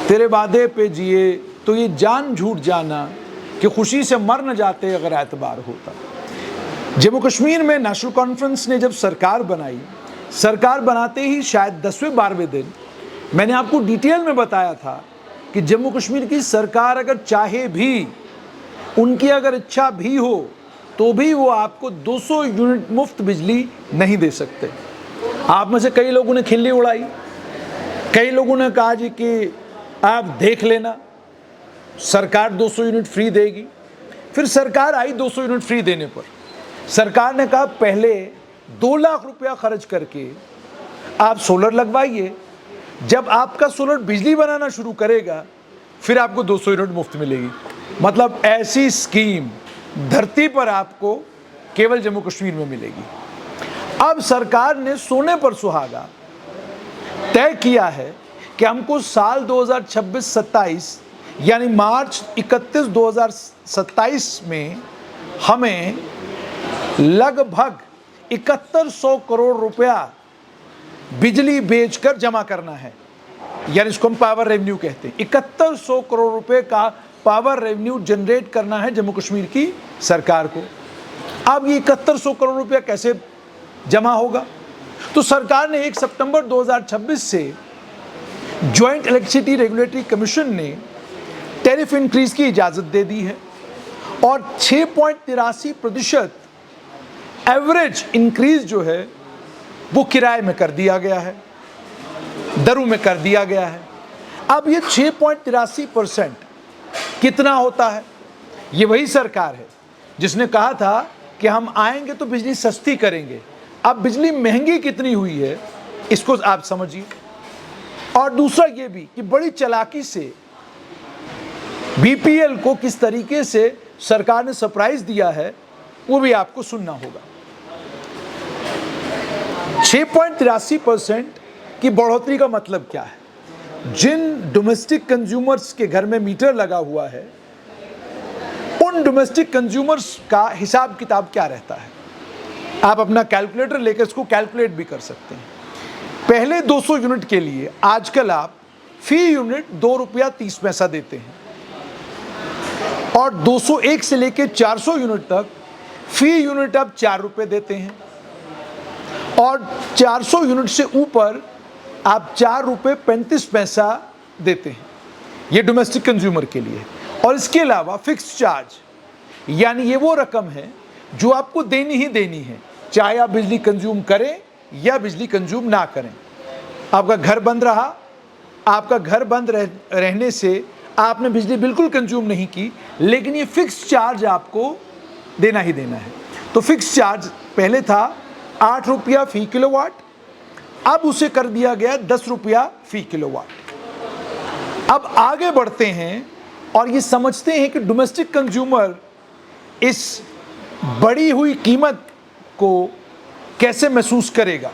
तेरे वादे पे जिए तो ये जान झूठ जाना कि खुशी से मर न जाते अगर एतबार होता। जम्मू कश्मीर में नेशनल कॉन्फ्रेंस ने जब सरकार बनाई, सरकार बनाते ही शायद 10वें-12वें दिन मैंने आपको डिटेल में बताया था कि जम्मू कश्मीर की सरकार अगर चाहे भी, उनकी अगर इच्छा भी हो तो भी वो आपको 200 यूनिट मुफ्त बिजली नहीं दे सकते। आप में से कई लोगों ने खिल्ली उड़ाई, कई लोगों ने कहा जी कि आप देख लेना सरकार 200 यूनिट फ्री देगी। फिर सरकार आई 200 यूनिट फ्री देने पर। सरकार ने कहा पहले 2 लाख रुपया खर्च करके आप सोलर लगवाइए, जब आपका सोलर बिजली बनाना शुरू करेगा फिर आपको 200 यूनिट मुफ्त मिलेगी। मतलब ऐसी स्कीम धरती पर आपको केवल जम्मू कश्मीर में मिलेगी। अब सरकार ने सोने पर सुहागा तय किया है कि हमको साल 2026-27 यानी मार्च 31 2027 में हमें लगभग 7100 करोड़ रुपया बिजली बेचकर जमा करना है, यानी इसको हम पावर रेवेन्यू कहते हैं। 7100 करोड़ रुपए का पावर रेवेन्यू जनरेट करना है जम्मू कश्मीर की सरकार को। अब ये 7100 करोड़ रुपया कैसे जमा होगा? तो सरकार ने 1 सितंबर 2026 से ज्वाइंट इलेक्ट्रिसिटी रेगुलेटरी कमीशन ने टैरिफ इंक्रीज की इजाज़त दे दी है और 6.83% एवरेज इंक्रीज जो है वो किराए में कर दिया गया है, दरों में कर दिया गया है। अब ये 6.83% कितना होता है? ये वही सरकार है जिसने कहा था कि हम आएंगे तो बिजली सस्ती करेंगे। अब बिजली महंगी कितनी हुई है इसको आप समझिए। और दूसरा ये भी कि बड़ी चालाकी से बीपीएल को किस तरीके से सरकार ने सरप्राइज दिया है वो भी आपको सुनना होगा। 6.83% की बढ़ोतरी का मतलब क्या है? जिन डोमेस्टिक कंज्यूमर्स के घर में मीटर लगा हुआ है उन डोमेस्टिक कंज्यूमर्स का हिसाब किताब क्या रहता है? आप अपना कैलकुलेटर लेकर इसको कैलकुलेट भी कर सकते हैं। पहले 200 यूनिट के लिए आजकल आप फी यूनिट 2 रुपया 30 पैसा देते हैं और 201 से लेकर 400 यूनिट तक फी यूनिट आप 4 रुपये देते हैं और 400 यूनिट से ऊपर आप 4 रुपये 35 पैसा देते हैं। ये डोमेस्टिक कंज्यूमर के लिए। और इसके अलावा फिक्स चार्ज, यानी ये वो रकम है जो आपको देनी ही देनी है, चाहे आप बिजली कंज्यूम करें या बिजली कंज्यूम ना करें। आपका घर बंद रहा, आपका घर बंद रहने से आपने बिजली बिल्कुल कंज्यूम नहीं की, लेकिन ये फिक्स चार्ज आपको देना ही देना है। तो फिक्स चार्ज पहले था 8 रुपया फी किलोवाट, अब उसे कर दिया गया 10 रुपया फी किलोवाट। अब आगे बढ़ते हैं और ये समझते हैं कि डोमेस्टिक कंज्यूमर इस बढ़ी हुई कीमत को कैसे महसूस करेगा।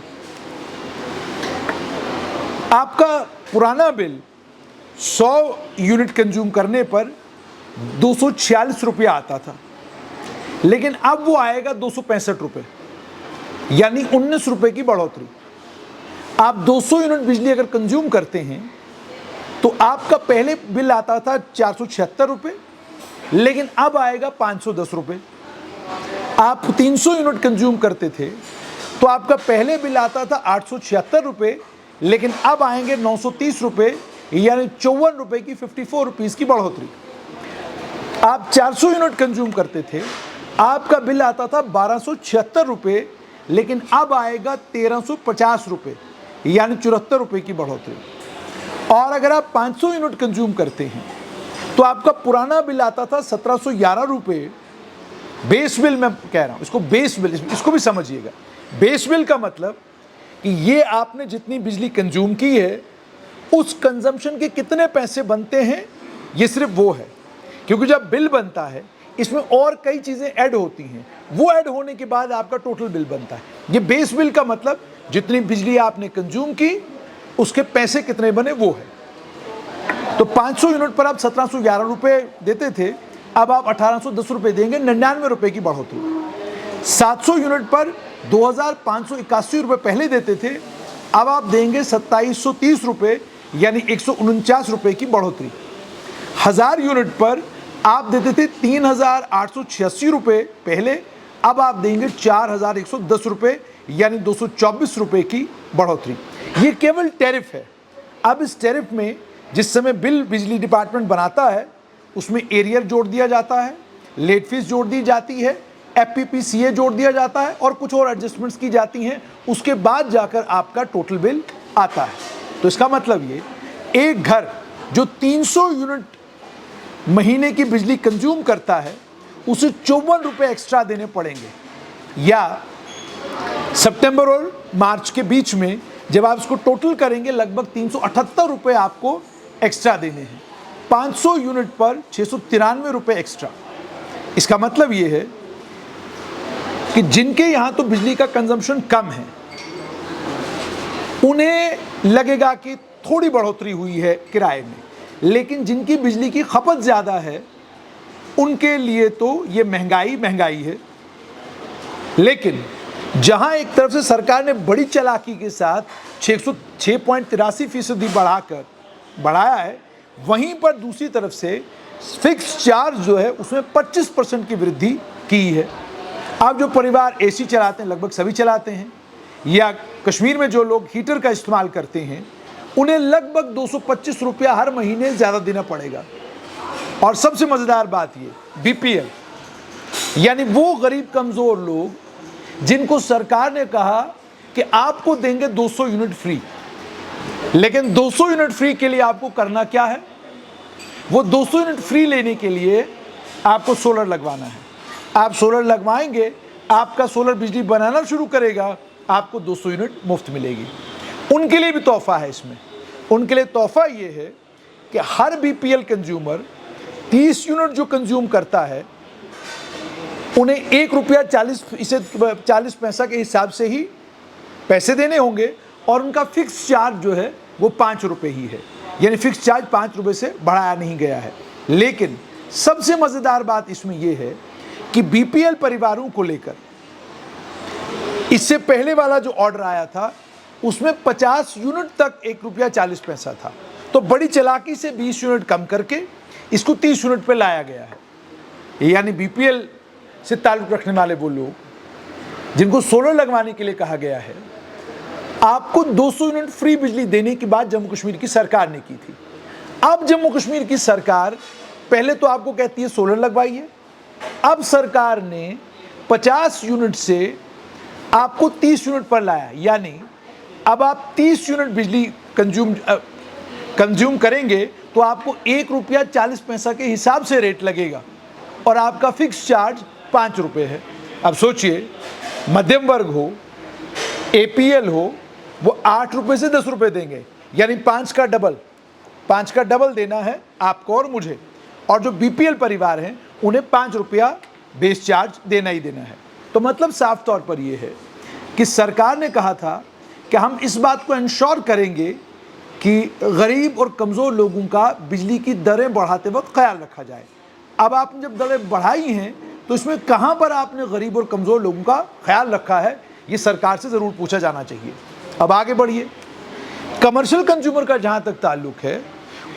आपका पुराना बिल 100 यूनिट कंज्यूम करने पर 246 रुपया आता था, लेकिन अब वो आएगा 265 रुपये, यानी 19 रुपये की बढ़ोतरी। आप 200 यूनिट बिजली अगर कंज्यूम करते हैं तो आपका पहले बिल आता था 476 रुपये, लेकिन अब आएगा 510 रुपये। आप 300 यूनिट कंज्यूम करते थे तो आपका पहले बिल आता था 876 रुपये, लेकिन अब आएंगे 930 रुपये, यानी 54 रुपये की 54 रुपीज़ की बढ़ोतरी। आप 400 यूनिट कंज्यूम करते थे, आपका बिल आता था 1276 रुपये, लेकिन अब आएगा 1350 रुपये, यानी 74 रुपये की बढ़ोतरी। और अगर आप 500 यूनिट कंज्यूम करते हैं तो आपका पुराना बिल आता था 1711 रुपये। बेस बिल मैं कह रहा हूँ, इसको बेस बिल, इसको भी समझिएगा। बेस बिल का मतलब कि ये आपने जितनी बिजली कंज्यूम की है उस कंजम्पशन के कितने पैसे बनते हैं, ये सिर्फ वो है। क्योंकि जब बिल बनता है इसमें और कई चीज़ें ऐड होती हैं, वो ऐड होने के बाद आपका टोटल बिल बनता है। ये बेस बिल का मतलब जितनी बिजली आपने कंज्यूम की उसके पैसे कितने बने वो है। तो 500 यूनिट पर आप 1711 रुपये देते थे, अब आप 1810 रुपये देंगे, 99 रुपये की बढ़ोतरी। 700 यूनिट पर 2581 रुपये पहले देते थे, अब आप देंगे 2730 रुपये, यानी 149 रुपये की बढ़ोतरी। 1000 यूनिट पर आप देते थे 3886 रुपये पहले, अब आप देंगे 4110 रुपये, यानी 224 रुपये की बढ़ोतरी। ये केवल टैरिफ है। अब इस टैरिफ में जिस समय बिल बिजली डिपार्टमेंट बनाता है उसमें एरियर जोड़ दिया जाता है, लेट फीस जोड़ दी जाती है, FPPCA जोड़ दिया जाता है और कुछ और एडजस्टमेंट्स की जाती हैं, उसके बाद जाकर आपका टोटल बिल आता है। तो इसका मतलब ये, एक घर जो 300 यूनिट महीने की बिजली कंज्यूम करता है उसे 54 रुपये एक्स्ट्रा देने पड़ेंगे, या सितंबर और मार्च के बीच में जब आप इसको टोटल करेंगे लगभग 378 रुपये आपको एक्स्ट्रा देने हैं। 500 यूनिट पर 693 रुपये एक्स्ट्रा। इसका मतलब ये है कि जिनके यहाँ तो बिजली का कंजम्पशन कम है उन्हें लगेगा कि थोड़ी बढ़ोतरी हुई है किराए में, लेकिन जिनकी बिजली की खपत ज़्यादा है उनके लिए तो ये महंगाई है। लेकिन जहां एक तरफ से सरकार ने बड़ी चालाकी के साथ 6.83% बढ़ाया है, वहीं पर दूसरी तरफ से फिक्स चार्ज जो है उसमें 25% की वृद्धि की है। अब जो परिवार AC चलाते हैं, लगभग सभी चलाते हैं, या कश्मीर में जो लोग हीटर का इस्तेमाल करते हैं उन्हें लगभग 225 रुपया हर महीने ज़्यादा देना पड़ेगा। और सबसे मज़ेदार बात ये, BPL यानी वो गरीब कमज़ोर लोग जिनको सरकार ने कहा कि आपको देंगे 200 यूनिट फ्री, लेकिन 200 यूनिट फ्री के लिए आपको करना क्या है? वो 200 यूनिट फ्री लेने के लिए आपको सोलर लगवाना है। आप सोलर लगवाएंगे, आपका सोलर बिजली बनाना शुरू करेगा, आपको 200 यूनिट मुफ्त मिलेगी। उनके लिए भी तोहफा है इसमें। उनके लिए तोहफा ये है कि हर BPL कंज्यूमर 30 यूनिट जो कंज्यूम करता है उन्हें ₹1.40 के हिसाब से ही पैसे देने होंगे, और उनका फिक्स चार्ज जो है वो 5 रुपये ही है, यानी फिक्स चार्ज 5 रुपये से बढ़ाया नहीं गया है। लेकिन सबसे मज़ेदार बात इसमें यह है कि BPL परिवारों को लेकर इससे पहले वाला जो ऑर्डर आया था उसमें 50 यूनिट तक ₹1.40 था, तो बड़ी चालाकी से 20 यूनिट कम करके इसको 30 यूनिट पे लाया गया है। यानी BPL से ताल्लुक़ रखने वाले वो लोग जिनको सोलर लगवाने के लिए कहा गया है, आपको 200 यूनिट फ्री बिजली देने की बात जम्मू कश्मीर की सरकार ने की थी। अब जम्मू कश्मीर की सरकार पहले तो आपको कहती है सोलर लगवाइए, अब सरकार ने 50 यूनिट से आपको 30 यूनिट पर लाया, यानी अब आप 30 यूनिट बिजली कंज्यूम करेंगे तो आपको ₹1.40 के हिसाब से रेट लगेगा, और आपका फिक्स चार्ज 5 रुपये है। अब सोचिए, मध्यम वर्ग हो, APL हो, वो 8 रुपये से 10 रुपये देंगे, यानी 5 का डबल देना है आपको और मुझे, और जो BPL परिवार हैं उन्हें 5 रुपया बेस चार्ज देना ही देना है। तो मतलब साफ तौर पर यह है कि सरकार ने कहा था कि हम इस बात को इंश्योर करेंगे कि गरीब और कमज़ोर लोगों का बिजली की दरें बढ़ाते वक्त ख्याल रखा जाए। अब आपने जब दरें बढ़ाई हैं तो इसमें कहाँ पर आपने गरीब और कमज़ोर लोगों का ख्याल रखा है, ये सरकार से ज़रूर पूछा जाना चाहिए। अब आगे बढ़िए, कमर्शियल कंज्यूमर का जहाँ तक ताल्लुक है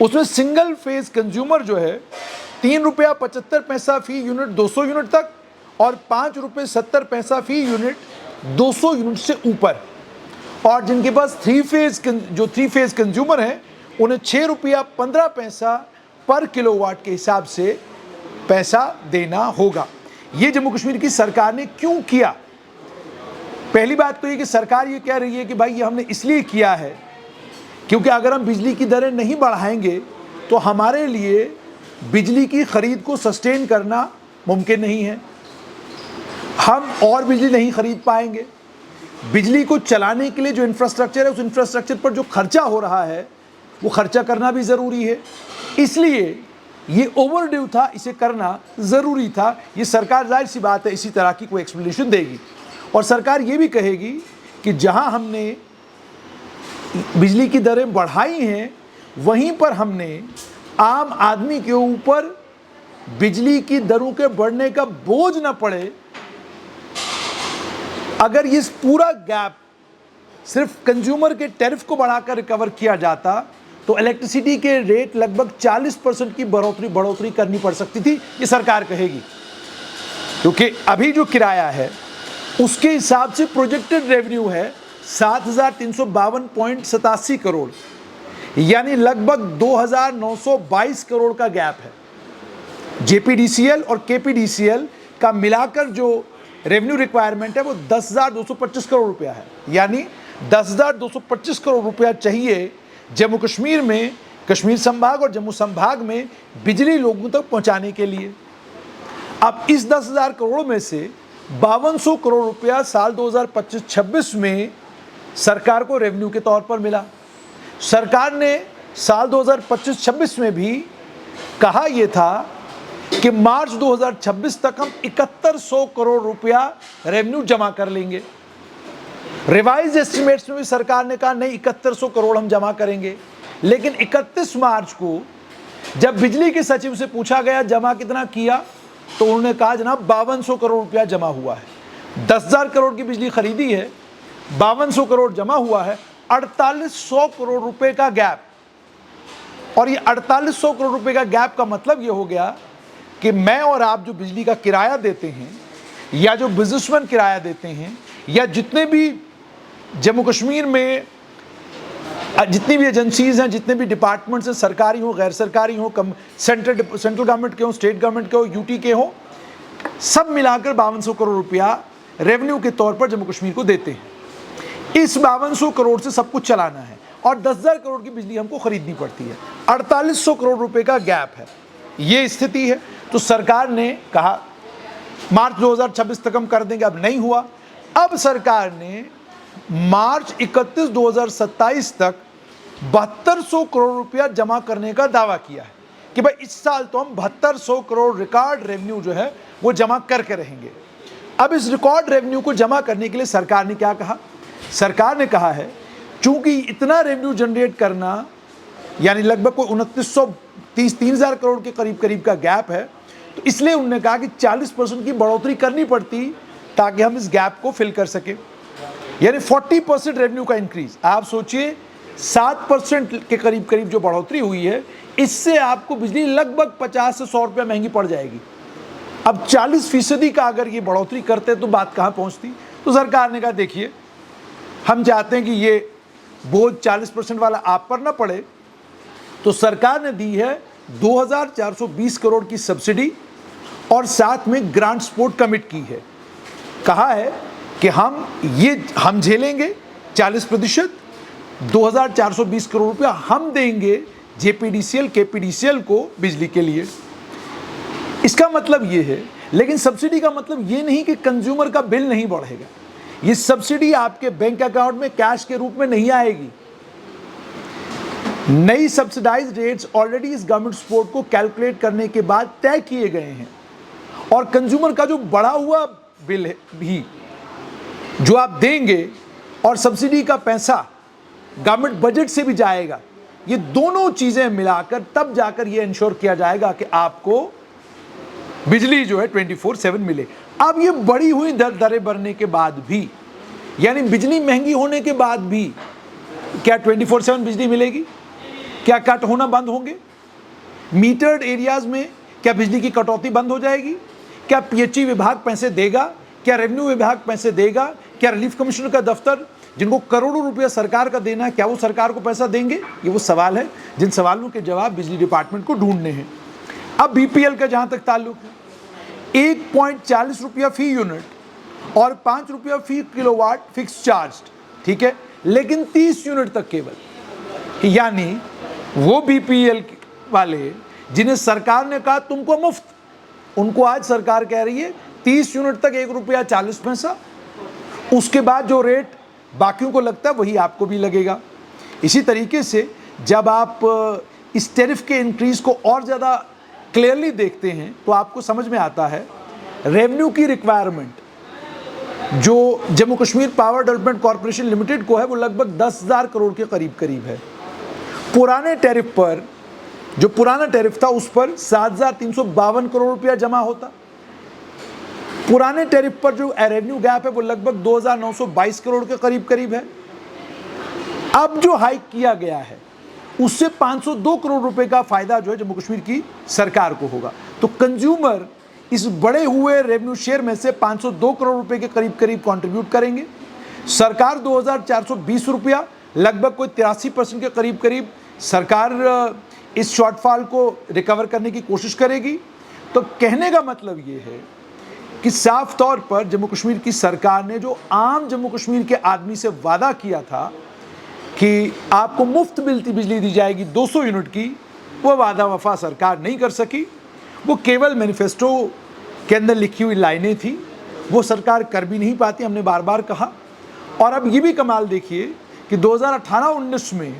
उसमें सिंगल फेज कंज्यूमर जो है ₹3.75 फी यूनिट 200 यूनिट तक, और ₹5.70 फी यूनिट 200 यूनिट से ऊपर, और जिनके पास थ्री फेज कंज्यूमर हैं उन्हें ₹6.15 पर किलोवाट के हिसाब से पैसा देना होगा। ये जम्मू कश्मीर की सरकार ने क्यों किया? पहली बात तो ये कि सरकार ये कह रही है कि भाई ये हमने इसलिए किया है क्योंकि अगर हम बिजली की दरें नहीं बढ़ाएंगे तो हमारे लिए बिजली की खरीद को सस्टेन करना मुमकिन नहीं है, हम और बिजली नहीं खरीद पाएंगे। बिजली को चलाने के लिए जो इंफ्रास्ट्रक्चर है उस इंफ्रास्ट्रक्चर पर जो खर्चा हो रहा है वो खर्चा करना भी ज़रूरी है, इसलिए ये ओवरड्यू था, इसे करना ज़रूरी था। ये सरकार जाहिर सी बात है इसी तरह की कोई एक्सप्लेनेशन देगी, और सरकार ये भी कहेगी कि जहां हमने बिजली की दरें बढ़ाई हैं वहीं पर हमने आम आदमी के ऊपर बिजली की दरों के बढ़ने का बोझ न पड़े। अगर ये पूरा गैप सिर्फ कंज्यूमर के टैरिफ को बढ़ाकर रिकवर किया जाता तो इलेक्ट्रिसिटी के रेट लगभग 40% की बढ़ोतरी करनी पड़ सकती थी, ये सरकार कहेगी। क्योंकि अभी जो किराया है उसके हिसाब से प्रोजेक्टेड रेवेन्यू है 7,352.87 करोड़, यानी लगभग 2,922 करोड़ का गैप है। जेपीडीसीएल और केपीडीसीएल का मिलाकर जो रेवेन्यू रिक्वायरमेंट है वो 10,225 करोड़ रुपया है, यानी 10,225 करोड़ रुपया चाहिए जम्मू कश्मीर में, कश्मीर संभाग और जम्मू संभाग में बिजली लोगों तक पहुंचाने के लिए। अब इस 10,000 करोड़ में से 5200 करोड़ रुपया साल 2025-26 में सरकार को रेवेन्यू के तौर पर मिला। सरकार ने साल 2025-26 में भी कहा यह था कि मार्च 2026 तक हम 7100 करोड़ रुपया रेवेन्यू जमा कर लेंगे। रिवाइज एस्टिमेट्स में भी सरकार ने कहा नहीं 7100 करोड़ हम जमा करेंगे, लेकिन 31 मार्च को जब बिजली के सचिव से पूछा गया जमा कितना किया, तो उन्होंने कहा जनाब 5200 करोड़ रुपया जमा हुआ है। 10,000 करोड़ की बिजली खरीदी है, 5200 करोड़ जमा हुआ है, 4800 करोड़ रुपए का गैप। और ये 4800 करोड़ रुपए का गैप का मतलब ये हो गया कि मैं और आप जो बिजली का किराया देते हैं, या जो बिजनेसमैन किराया देते हैं, या जितने भी जम्मू कश्मीर में जितनी भी एजेंसीज हैं, जितने भी डिपार्टमेंट्स हैं, सरकारी हो गैर सरकारी हो, सेंट्रल गवर्नमेंट के हो, स्टेट गवर्नमेंट के हो, यूटी के हो, सब मिलाकर 5200 करोड़ रुपया रेवेन्यू के तौर पर जम्मू कश्मीर को देते हैं। इस 5200 करोड़ से सब कुछ चलाना है और 10,000 करोड़ की बिजली हमको खरीदनी पड़ती है। 4800 करोड़ रुपए का गैप है, ये स्थिति है। तो सरकार ने कहा मार्च 2026 तक हम कर देंगे, अब नहीं हुआ। अब सरकार ने मार्च 31 2027 तक 7200 करोड़ रुपया जमा करने का दावा किया है कि भाई इस साल तो हम 7200 करोड़ रिकॉर्ड रेवेन्यू जो है वो जमा करके रहेंगे। अब इस रिकॉर्ड रेवेन्यू को जमा करने के लिए सरकार ने क्या कहा? सरकार ने कहा है चूंकि इतना रेवेन्यू जनरेट करना, यानी लगभग कोई 3,000 करोड़ के करीब का गैप है, तो इसलिए उन्होंने कहा कि 40% की बढ़ोतरी करनी पड़ती ताकि हम इस गैप को फिल कर सके, यानी 40% रेवेन्यू का इंक्रीज। आप सोचिए 7% के करीब जो बढ़ोतरी हुई है, इससे आपको बिजली लगभग 50 से 100 रुपया महंगी पड़ जाएगी। अब 40% का अगर ये बढ़ोतरी करते तो बात कहाँ पहुँचती? तो सरकार ने कहा देखिए हम चाहते हैं कि ये बोझ 40% वाला आप पर ना पड़े, तो सरकार ने दी है 2,420 करोड़ की सब्सिडी और साथ में ग्रांट सपोर्ट कमिट की है। कहा है कि हम झेलेंगे 40%, 2,420 करोड़ रुपया हम देंगे जेपीडीसीएल केपीडीसीएल को बिजली के लिए। इसका मतलब ये है, लेकिन सब्सिडी का मतलब ये नहीं कि कंज्यूमर का बिल नहीं बढ़ेगा। ये सब्सिडी आपके बैंक अकाउंट में कैश के रूप में नहीं आएगी। नई सब्सिडाइज्ड रेट्स ऑलरेडी इस गवर्नमेंट सपोर्ट को कैलकुलेट करने के बाद तय किए गए हैं, और कंज्यूमर का जो बढ़ा हुआ बिल है भी जो आप देंगे और सब्सिडी का पैसा गवर्नमेंट बजट से भी जाएगा, ये दोनों चीजें मिलाकर तब जाकर ये इंश्योर किया जाएगा कि आपको बिजली जो है 24/7 मिले। अब ये बढ़ी हुई दरें बढ़ने के बाद भी, यानी बिजली महंगी होने के बाद भी क्या 24/7 बिजली मिलेगी? क्या कट होना बंद होंगे? मीटर्ड एरियाज में क्या बिजली की कटौती बंद हो जाएगी? क्या पीएचई विभाग पैसे देगा? क्या रेवेन्यू विभाग पैसे देगा? क्या रिलीफ कमिश्नर का दफ्तर, जिनको करोड़ों रुपया सरकार का देना है, क्या वो सरकार को पैसा देंगे? ये वो सवाल है जिन सवालों के जवाब बिजली डिपार्टमेंट को ढूंढने हैं। अब बीपीएल का जहां तक ताल्लुक है, 1.40 रुपया फी यूनिट और 5 रुपया फी किलोवाट फिक्स चार्ज, ठीक है, लेकिन 30 यूनिट तक केवल। यानी वो बीपीएल वाले जिन्हें सरकार ने कहा तुमको मुफ्त, उनको आज सरकार कह रही है 30 यूनिट तक 1 रुपया 40 पैसा, उसके बाद जो रेट बाकियों को लगता है वही आपको भी लगेगा। इसी तरीके से जब आप इस टैरिफ के इंक्रीज को और ज़्यादा क्लियरली देखते हैं तो आपको समझ में आता है रेवेन्यू की रिक्वायरमेंट जो Jammu Kashmir power development corporation limited को है वो लगभग 10,000 करोड़ के करीब है। पुराने टैरिफ पर, जो पुराना टैरिफ था उस पर 7,352 करोड़ रुपया जमा होता। पुराने टैरिफ पर जो रेवेन्यू गैप है वो लगभग 2,922 करोड़ के करीब है। अब जो हाइक किया गया है उससे 502 करोड़ रुपए का फायदा जो है जम्मू कश्मीर की सरकार को होगा। तो कंज्यूमर इस बड़े हुए रेवेन्यू शेयर में से 502 करोड़ रुपए के करीब करीब कंट्रीब्यूट करेंगे। सरकार 2420 रुपया, लगभग कोई 83% के करीब करीब सरकार इस शॉर्टफॉल को रिकवर करने की कोशिश करेगी। तो कहने का मतलब ये है कि साफ तौर पर जम्मू कश्मीर की सरकार ने जो आम जम्मू कश्मीर के आदमी से वादा किया था कि आपको मुफ्त बिजली दी जाएगी 200 यूनिट की, वो वादा वफा सरकार नहीं कर सकी। वो केवल मैनिफेस्टो के अंदर लिखी हुई लाइनें थी, वो सरकार कर भी नहीं पाती, हमने बार बार कहा। और अब ये भी कमाल देखिए कि 2018-19 में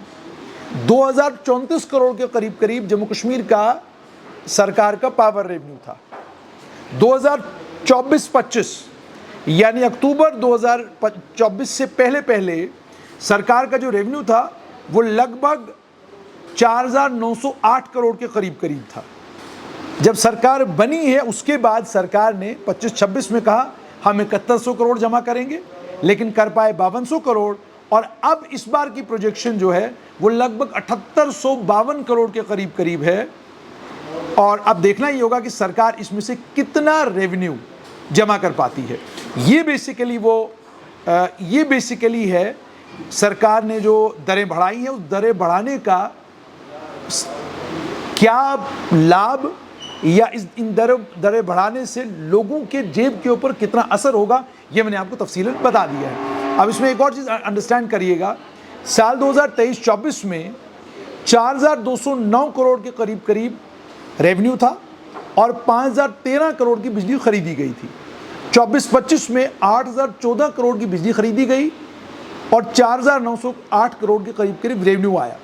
2034 करोड़ के करीब करीब जम्मू कश्मीर का सरकार का पावर रेवेन्यू था। 2024-25 यानी अक्टूबर 2024 से पहले सरकार का जो रेवेन्यू था वो लगभग 4908 करोड़ के करीब था। जब सरकार बनी है उसके बाद सरकार ने 25-26 में कहा हम 7100 करोड़ जमा करेंगे, लेकिन कर पाए 5200 करोड़। और अब इस बार की प्रोजेक्शन जो है वो लगभग 7852 करोड़ के करीब है। और अब देखना ही होगा कि सरकार इसमें से कितना रेवेन्यू जमा कर पाती है। ये बेसिकली है सरकार ने जो दरें बढ़ाई हैं, उस दरें बढ़ाने का क्या लाभ या इन दरें बढ़ाने से लोगों के जेब के ऊपर कितना असर होगा, ये मैंने आपको तफसीलन बता दिया है। अब इसमें एक और चीज़ अंडरस्टैंड करिएगा, साल 2023-24 में 4209 करोड़ के करीब रेवेन्यू था और 5013 करोड़ की बिजली खरीदी गई थी। 24-25 में 8014 करोड़ की बिजली खरीदी गई और 4908 करोड़ के करीब रेवेन्यू आया।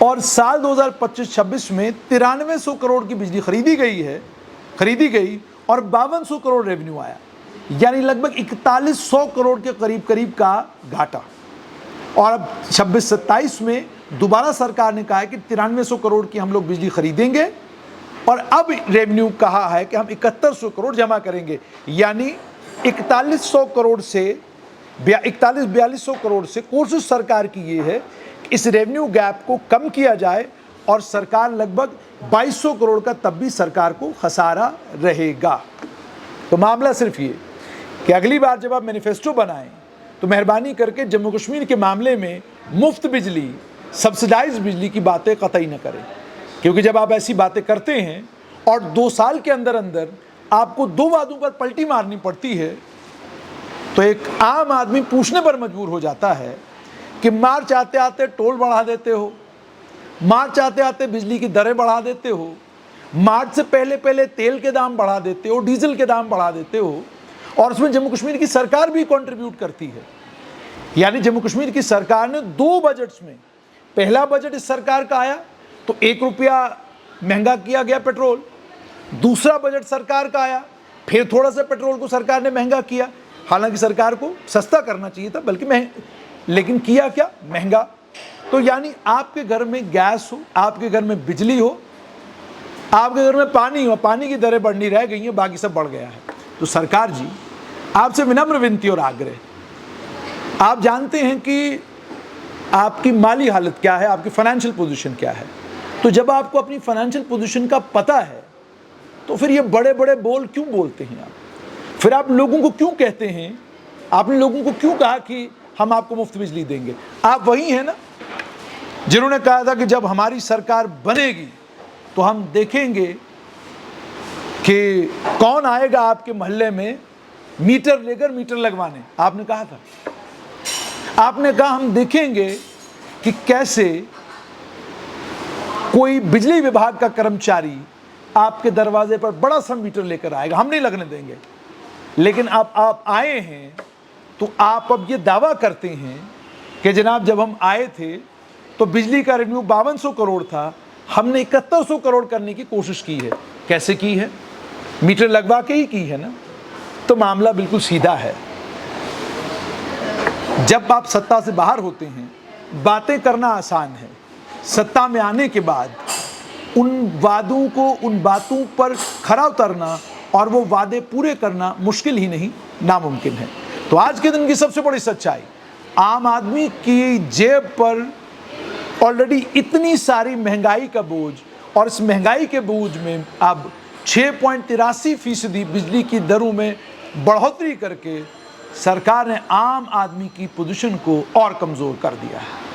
और साल 2025-26 में 9300 करोड़ की बिजली खरीदी गई और 5200 करोड़ रेवेन्यू आया, यानी लगभग 4100 करोड़ के करीब का घाटा। और अब 26-27 में दोबारा सरकार ने कहा है कि 9300 करोड़ की हम लोग बिजली खरीदेंगे और अब रेवेन्यू कहा है कि हम 7100 करोड़ जमा करेंगे, यानी 4100 करोड़ से 4200 करोड़ से कोशिश सरकार की ये है कि इस रेवेन्यू गैप को कम किया जाए और सरकार लगभग 2200 करोड़ का तब भी सरकार को खसारा रहेगा। तो मामला सिर्फ ये कि अगली बार जब आप मैनिफेस्टो बनाएं तो मेहरबानी करके जम्मू कश्मीर के मामले में मुफ्त बिजली, सब्सिडाइज बिजली की बातें कतई न करें, क्योंकि जब आप ऐसी बातें करते हैं और 2 साल के अंदर आपको 2 वादों पर पलटी मारनी पड़ती है, तो एक आम आदमी पूछने पर मजबूर हो जाता है कि मार्च आते आते टोल बढ़ा देते हो, मार्च आते आते बिजली की दरें बढ़ा देते हो, मार्च से पहले तेल के दाम बढ़ा देते हो, डीजल के दाम बढ़ा देते हो, और उसमें जम्मू कश्मीर की सरकार भी कंट्रीब्यूट करती है। यानी जम्मू कश्मीर की सरकार ने 2 बजट्स में, पहला बजट इस सरकार का आया तो 1 रुपया महंगा किया गया पेट्रोल, दूसरा बजट सरकार का आया फिर थोड़ा सा पेट्रोल को सरकार ने महंगा किया। हालांकि सरकार को सस्ता करना चाहिए था, बल्कि लेकिन किया क्या, महंगा। तो यानी आपके घर में गैस हो, आपके घर में बिजली हो, आपके घर में पानी हो, पानी की दरें बढ़नी रह गई हैं, बाकी सब बढ़ गया है। तो सरकार जी, आपसे विनम्र विनती और आग्रह, आप जानते हैं कि आपकी माली हालत क्या है, आपकी फाइनेंशियल पोजीशन क्या है। तो जब आपको अपनी फाइनेंशियल पोजीशन का पता है तो फिर ये बड़े बड़े बोल क्यों बोलते हैं आप? फिर आप लोगों को क्यों कहते हैं, आपने लोगों को क्यों कहा कि हम आपको मुफ्त बिजली देंगे? आप वही हैं ना जिन्होंने कहा था कि जब हमारी सरकार बनेगी तो हम देखेंगे कि कौन आएगा आपके मोहल्ले में मीटर लेकर मीटर लगवाने। आपने कहा था, आपने कहा हम देखेंगे कि कैसे कोई बिजली विभाग का कर्मचारी आपके दरवाजे पर बड़ा सा मीटर लेकर आएगा, हम नहीं लगने देंगे। लेकिन आप आए हैं तो आप अब ये दावा करते हैं कि जनाब जब हम आए थे तो बिजली का रेवेन्यू 5200 करोड़ था, हमने 7100 करोड़ करने की कोशिश की है। कैसे की है? मीटर लगवा के ही की है ना। तो मामला बिल्कुल सीधा है। जब आप सत्ता से बाहर होते हैं बातें करना आसान है, सत्ता में आने के बाद उन वादों को, उन बातों पर खरा उतरना और वो वादे पूरे करना मुश्किल ही नहीं, नामुमकिन है। तो आज के दिन की सबसे बड़ी सच्चाई, आम आदमी की जेब पर ऑलरेडी इतनी सारी महंगाई का बोझ, और इस महंगाई के बोझ में अब 6.83% बिजली की दरों में बढ़ोतरी करके सरकार ने आम आदमी की पोजीशन को और कमज़ोर कर दिया है।